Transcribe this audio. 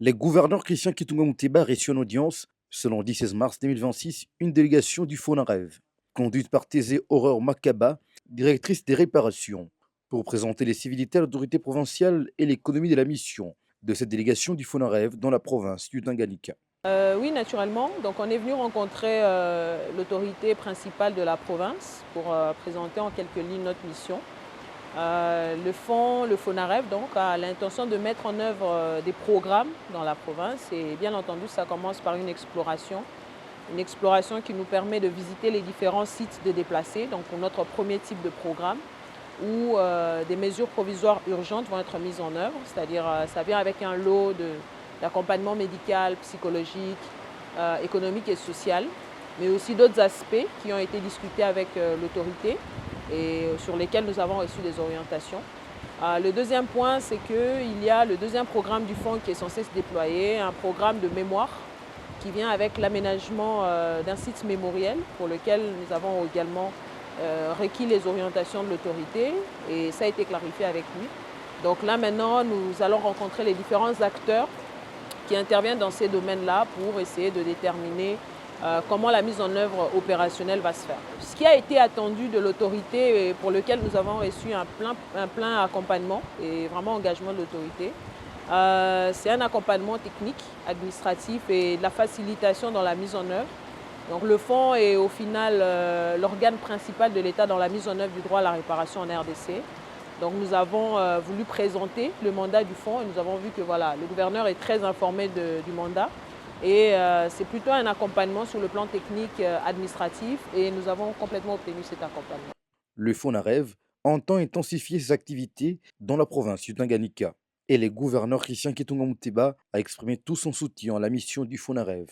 Les gouverneurs Christian Kitunga Mouteba reçu en audience, selon 16 mars 2026, une délégation du FONAREV, conduite par Thésée Horreur Makaba, directrice des réparations, pour présenter les civilités à l'autorité provinciale et l'économie de la mission de cette délégation du FONAREV dans la province du Tanganyika. Oui, naturellement. Donc, on est venu rencontrer l'autorité principale de la province pour présenter en quelques lignes notre mission. Le FONAREV, donc, a l'intention de mettre en œuvre des programmes dans la province. Et bien entendu, ça commence par une exploration. Une exploration qui nous permet de visiter les différents sites de déplacés, donc pour notre premier type de programme, où des mesures provisoires urgentes vont être mises en œuvre. C'est-à-dire, ça vient avec un lot d'accompagnement médical, psychologique, économique et social, mais aussi d'autres aspects qui ont été discutés avec l'autorité et sur lesquels nous avons reçu des orientations. Le deuxième point, c'est qu'il y a le deuxième programme du fonds qui est censé se déployer, un programme de mémoire qui vient avec l'aménagement d'un site mémoriel pour lequel nous avons également requis les orientations de l'autorité et ça a été clarifié avec lui. Donc là maintenant, nous allons rencontrer les différents acteurs qui interviennent dans ces domaines-là pour essayer de déterminer comment la mise en œuvre opérationnelle va se faire. Ce qui a été attendu de l'autorité et pour lequel nous avons reçu un plein accompagnement et vraiment engagement de l'autorité, c'est un accompagnement technique, administratif et de la facilitation dans la mise en œuvre. Donc le fonds est au final l'organe principal de l'État dans la mise en œuvre du droit à la réparation en RDC. Donc nous avons voulu présenter le mandat du fonds et nous avons vu que voilà, le gouverneur est très informé du mandat. Et c'est plutôt un accompagnement sur le plan technique administratif et nous avons complètement obtenu cet accompagnement. Le FONAREV entend intensifier ses activités dans la province du Tanganyika et les gouverneurs Christian Kitunga Mouteba a exprimé tout son soutien à la mission du FONAREV.